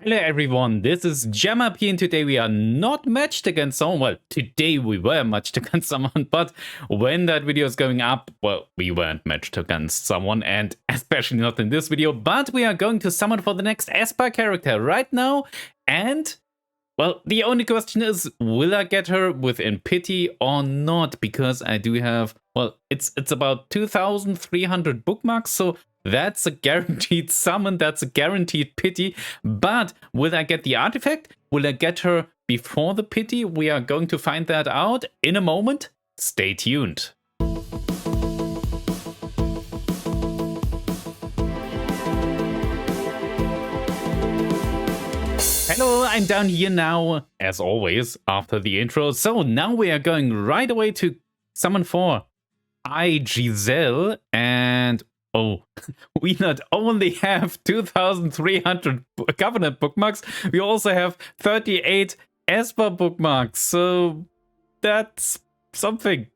Hello everyone, this is Gemma P and today we are not matched against someone. Well, today we were matched against someone, but when that video is going up, well, we weren't matched against someone, and especially not in this video, but we are going to summon for the next aespa character right now, and, well, the only question is, will I get her within pity or not? Because I do have, well, it's about 2,300 bookmarks, so that's a guaranteed summon, that's a guaranteed pity. But will I get the artifact? Will I get her before the pity? We are going to find that out in a moment. Stay tuned. Hello, I'm down here now, as always, after the intro. So now we are going right away to summon for ae-GISELLE, and oh, we not only have 2,300 Covenant bookmarks, we also have 38 aespa bookmarks. So that's something.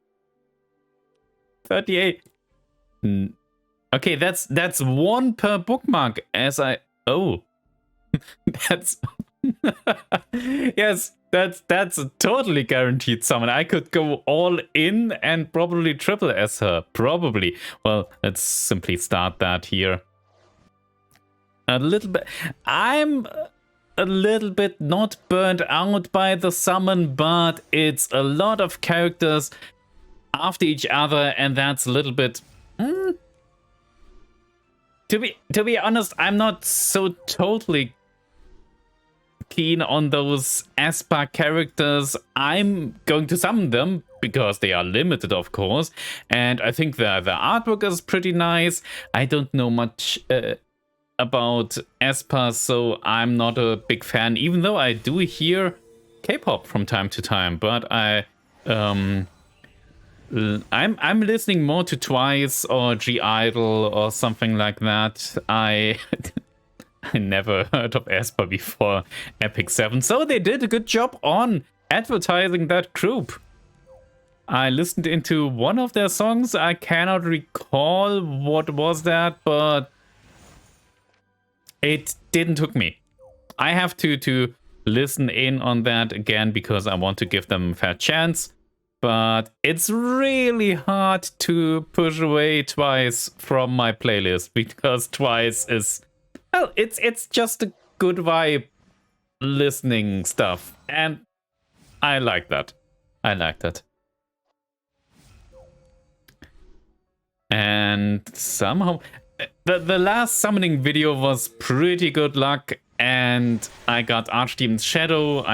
38. Okay, that's one per bookmark. That's yes, that's a totally guaranteed summon. I could go all in and probably triple as her. Probably. Well, let's simply start that here. A little bit. I'm a little bit not burnt out by the summon, but it's a lot of characters after each other, and that's a little bit. To be honest, I'm not so totally keen on those aespa characters. I'm going to summon them because they are limited, of course, and I think the artwork is pretty nice. I don't know much about aespa, so I'm not a big fan, even though I do hear K-pop from time to time, but I'm listening more to Twice or G-Idol or something like that. I never heard of aespa before Epic 7, so they did a good job on advertising that group. I listened into one of their songs. I cannot recall what was that, but it didn't hook me. I have to listen in on that again because I want to give them a fair chance, but it's really hard to push away Twice from my playlist because Twice is, well, it's just a good vibe listening stuff, and I like that. I like that. And somehow the last summoning video was pretty good luck, and I got Archdemon's Shadow.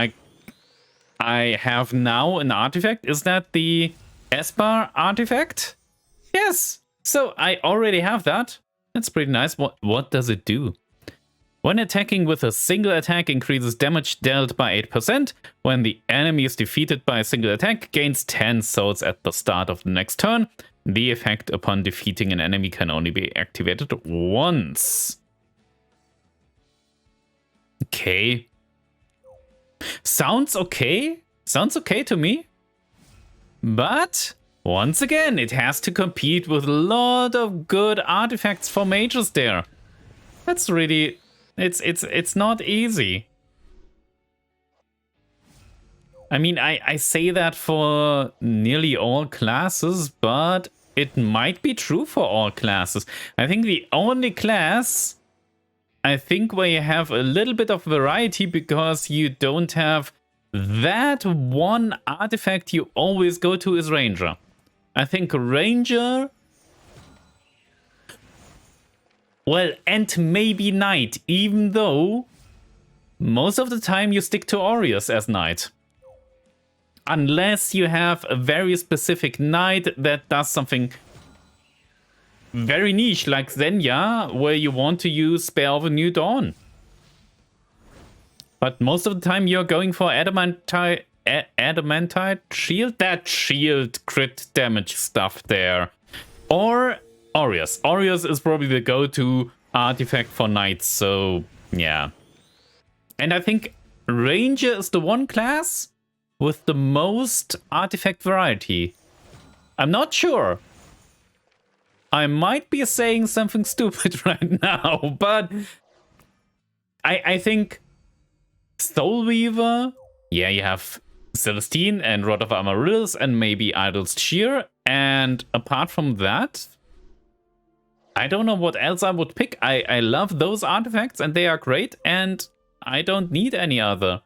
I have now an artifact. Is that the aespa artifact? Yes. So I already have that. That's pretty nice. What does it do? When attacking with a single attack, increases damage dealt by 8%. When the enemy is defeated by a single attack, gains 10 souls at the start of the next turn. The effect upon defeating an enemy can only be activated once. Okay. Sounds okay. Sounds okay to me. But once again, it has to compete with a lot of good artifacts for mages there. That's really... It's not easy. I mean, I say that for nearly all classes, but it might be true for all classes. I think the only class, I think, where you have a little bit of variety because you don't have that one artifact you always go to is Ranger. I think Ranger... Well, and maybe Knight, even though most of the time you stick to Aureus as Knight. Unless you have a very specific Knight that does something very niche, like Xenia, where you want to use Spare of a New Dawn. But most of the time you're going for Adamantite Shield, that shield crit damage stuff there. Or Aureus. Aureus is probably the go-to artifact for Knights, so yeah. And I think Ranger is the one class with the most artifact variety. I'm not sure. I might be saying something stupid right now, but I think Soul Weaver. Yeah, you have Celestine and Rod of Amaryllis and maybe Idol's Cheer. And apart from that, I don't know what else I would pick. I love those artifacts and they are great, and I don't need any other.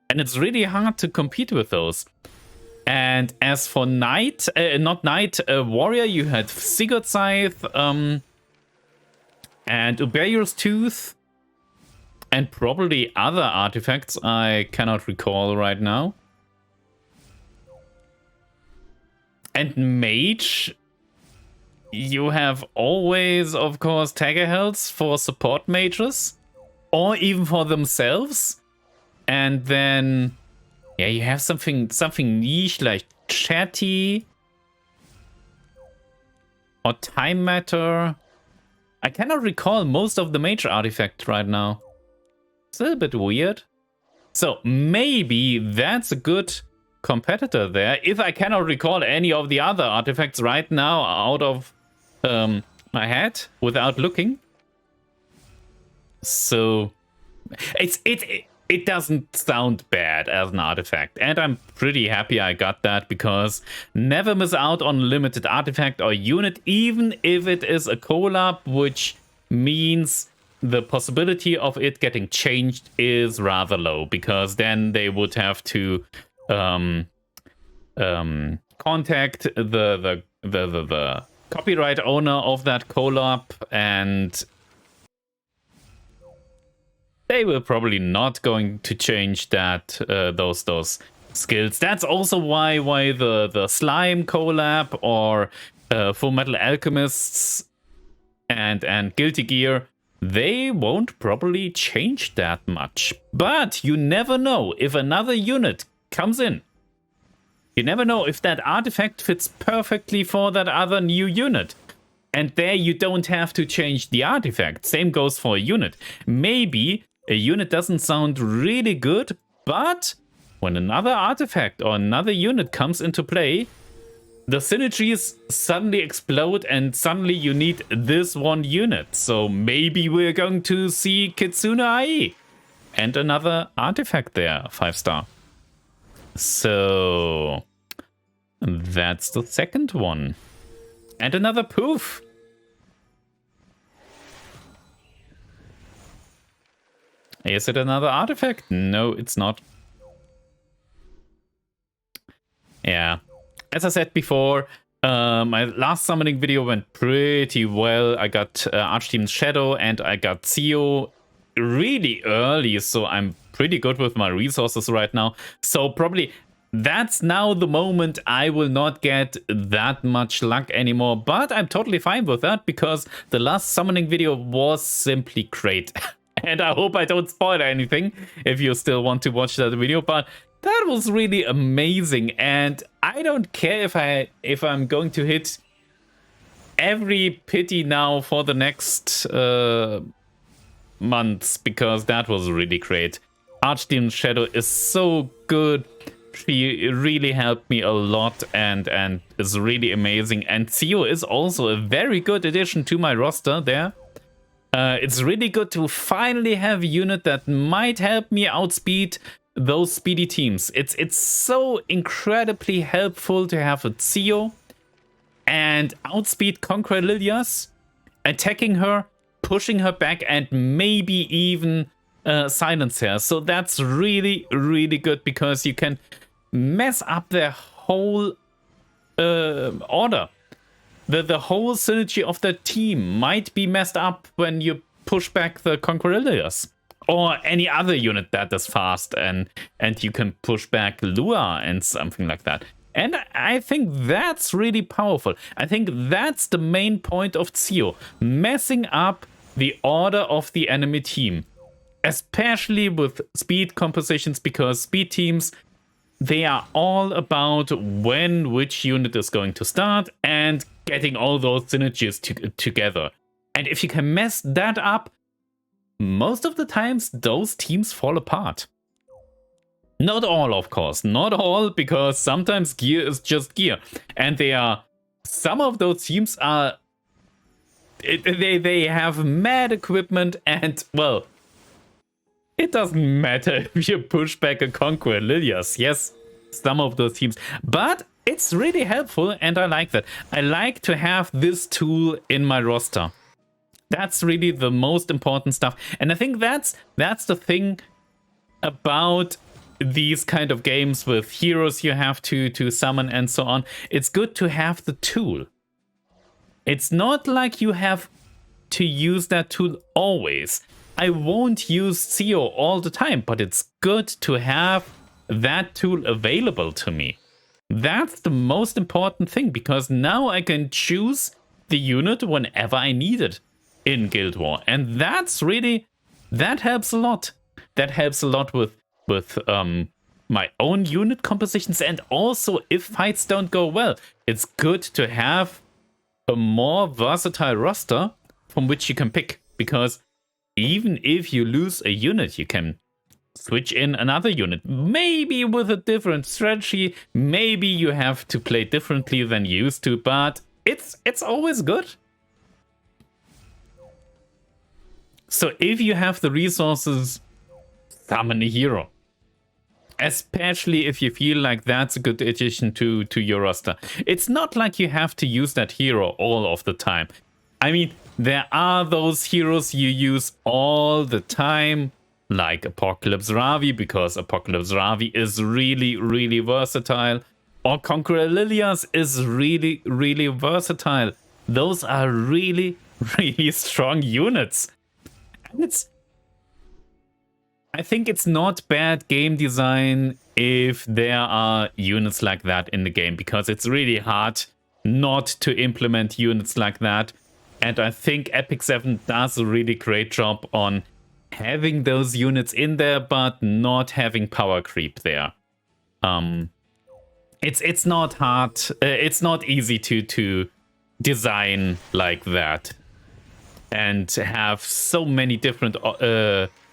And it's really hard to compete with those. And as for Knight, not Knight, Warrior, you had Sigurd Scythe, and Uberur's Tooth, and probably other artifacts I cannot recall right now. And Mage, you have always, of course, Tagger Hells for support mages, or even for themselves. And then, yeah, you have something niche like Chatty or Time Matter. I cannot recall most of the major artifacts right now. It's a little bit weird. So maybe that's a good competitor there. If I cannot recall any of the other artifacts right now out of my head without looking. So it doesn't sound bad as an artifact, and I'm pretty happy I got that, because never miss out on limited artifact or unit, even if it is a collab, which means the possibility of it getting changed is rather low, because then they would have to contact the copyright owner of that collab, and they will probably not going to change that those skills. That's also why the Slime collab or Full Metal Alchemists and Guilty Gear, they won't probably change that much. But you never know if another unit comes in. You never know if that artifact fits perfectly for that other new unit. And there you don't have to change the artifact. Same goes for a unit. Maybe a unit doesn't sound really good, but when another artifact or another unit comes into play, the synergies suddenly explode and suddenly you need this one unit. So maybe we're going to see Kitsune Ai and another artifact there, 5-star. So that's the second one. And another poof. Is it another artifact? No, it's not. Yeah. As I said before, my last summoning video went pretty well. I got Archdemon Shadow and I got Zio really early, so I'm pretty good with my resources right now. So probably that's now the moment I will not get that much luck anymore, but I'm totally fine with that, because the last summoning video was simply great. And I hope I don't spoil anything if you still want to watch that video, but that was really amazing. And I don't care if I'm going to hit every pity now for the next months, because that was really great. Archdemon Shadow is so good. She really helped me a lot and is really amazing. And Zio is also a very good addition to my roster there. It's really good to finally have a unit that might help me outspeed those speedy teams. It's so incredibly helpful to have a Zio and outspeed Conqueror Lilias, attacking her, pushing her back, and maybe even silence her. So that's really, really good, because you can mess up their whole order. The whole synergy of the team might be messed up when you push back the Conqueror Lilias, or any other unit that is fast, and you can push back Lua and something like that. And I think that's really powerful. I think that's the main point of Zio, messing up the order of the enemy team, especially with speed compositions, because speed teams, they are all about when which unit is going to start and getting all those synergies together. And if you can mess that up, most of the times those teams fall apart. Not all, of course. Not all, because sometimes gear is just gear. And some of those teams are... They have mad equipment and, well, it doesn't matter if you push back a Conqueror Lilias. Yes, some of those teams. But it's really helpful, and I like that. I like to have this tool in my roster. That's really the most important stuff. And I think that's the thing about these kind of games with heroes you have to summon and so on. It's good to have the tool. It's not like you have to use that tool always. I won't use CEO all the time, but it's good to have that tool available to me. That's the most important thing, because now I can choose the unit whenever I need it in Guild War. And that's really, that helps a lot. That helps a lot with my own unit compositions, and also if fights don't go well, it's good to have a more versatile roster from which you can pick, because even if you lose a unit, you can switch in another unit, maybe with a different strategy, maybe you have to play differently than you used to, but it's always good. So if you have the resources, summon a hero. Especially if you feel like that's a good addition to your roster. It's not like you have to use that hero all of the time. I mean, there are those heroes you use all the time, like Apocalypse Ravi, because Apocalypse Ravi is really, really versatile. Or Conqueror Lilias is really, really versatile. Those are really, really strong units. And I think it's not bad game design if there are units like that in the game, because it's really hard not to implement units like that. And I think Epic 7 does a really great job on having those units in there, but not having power creep there. It's not hard. It's not easy to design like that and have so many different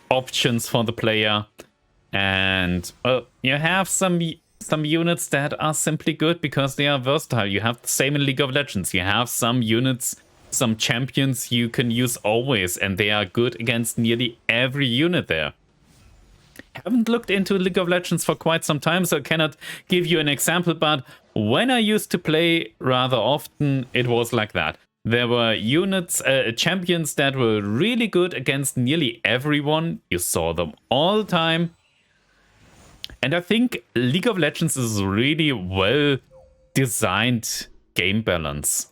options for the player, and you have some units that are simply good because they are versatile. You have the same in League of Legends. You have some units, some champions you can use always, and they are good against nearly every unit there. Haven't looked into League of Legends for quite some time, so I cannot give you an example, but when I used to play rather often, it was like that. There were units, champions that were really good against nearly everyone. You saw them all the time. And I think League of Legends is really well designed game balance.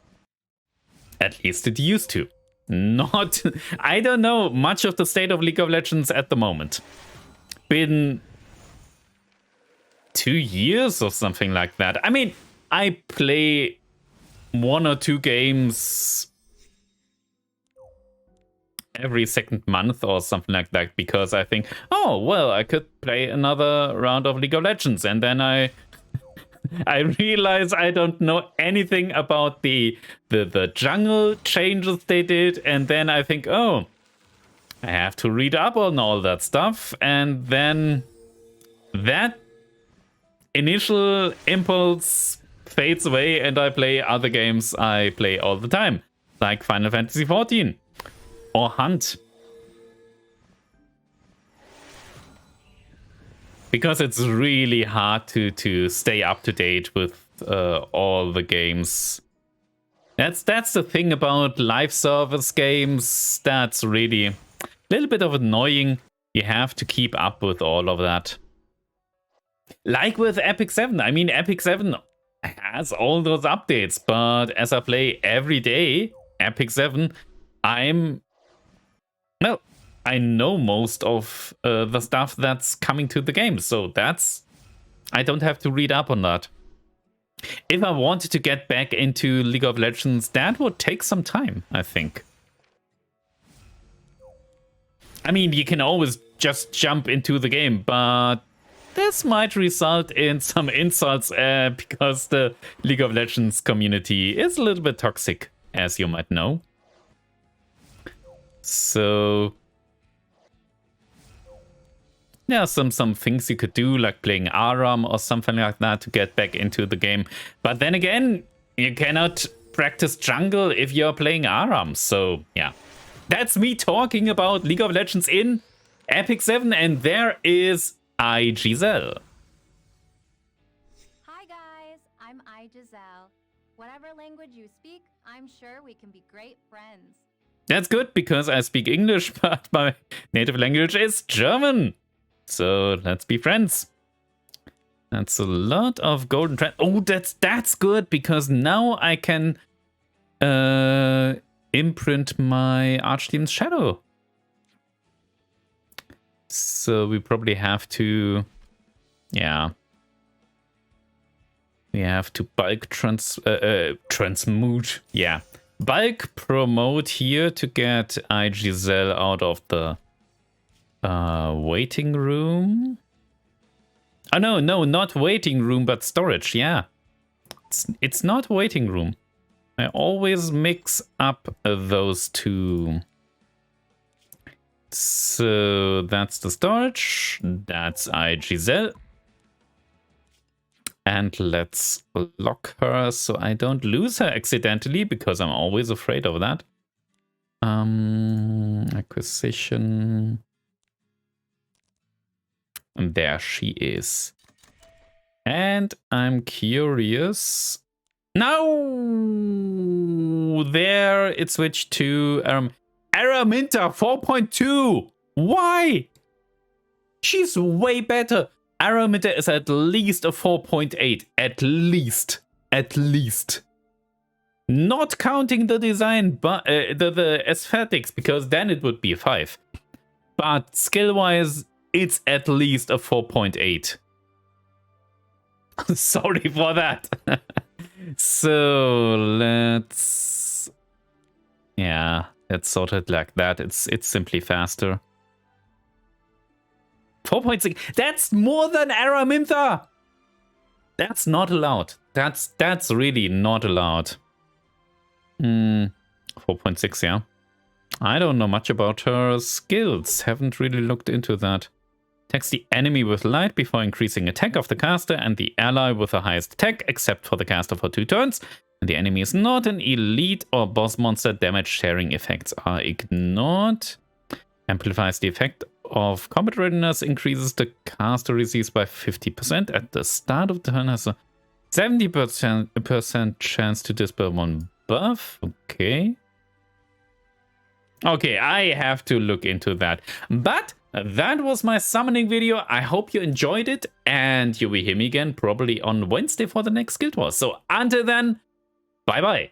At least it used to. Not, I don't know much of the state of League of Legends at the moment. Been 2 years or something like that. I mean, I play 1 or 2 games every second month or something like that, because I think, oh, well, I could play another round of League of Legends, and then I realize I don't know anything about the jungle changes they did, and then I think, oh, I have to read up on all that stuff, and then that initial impulse fades away, and I play other games I play all the time, like Final Fantasy XIV or Hunt. Because it's really hard to stay up to date with all the games. That's the thing about live service games. That's really a little bit of annoying. You have to keep up with all of that. Like with Epic 7. I mean, Epic 7 has all those updates, but as I play every day Epic 7, I know most of the stuff that's coming to the game, so I don't have to read up on that. If I wanted to get back into League of Legends, that would take some time, I think. I mean, you can always just jump into the game, but this might result in some insults because the League of Legends community is a little bit toxic, as you might know. So there are some things you could do, like playing Aram or something like that to get back into the game. But then again, you cannot practice jungle if you're playing Aram. So yeah, that's me talking about League of Legends in Epic 7, and there is ae-GISELLE. Hi guys, I'm ae-GISELLE. Whatever language you speak, I'm sure we can be great friends. That's good, because I speak English, but my native language is German. So let's be friends. That's a lot of golden thread. Oh, that's good, because now I can imprint my Archdemon's Shadow. So we probably have to, yeah. We have to bulk transmute, yeah. Bulk promote here to get ae-GISELLE out of the waiting room. Oh, no, not waiting room, but storage, yeah. It's not waiting room. I always mix up those two. So that's the storage. That's ae-GISELLE. And let's lock her so I don't lose her accidentally, because I'm always afraid of that. Acquisition. And there she is. And I'm curious. No! There it switched to Araminta 4.2. Why? She's way better. Araminta is at least a 4.8. At least. Not counting the design, but the aesthetics, because then it would be a 5. But skill-wise, it's at least a 4.8. Sorry for that. So let's sort it like that. It's simply faster. 4.6. That's more than Araminta. That's not allowed. That's really not allowed. 4.6, yeah. I don't know much about her skills. Haven't really looked into that. Attacks the enemy with light before increasing attack of the caster and the ally with the highest attack, except for the caster for 2 turns. And the enemy is not an elite or boss monster. Damage sharing effects are ignored. Amplifies the effect of combat readiness, increases the caster receives by 50%. At the start of the turn has a 70% chance to dispel 1 buff. Okay. Okay, I have to look into that. But that was my summoning video. I hope you enjoyed it, and you will hear me again probably on Wednesday for the next Guild Wars. So until then, bye bye.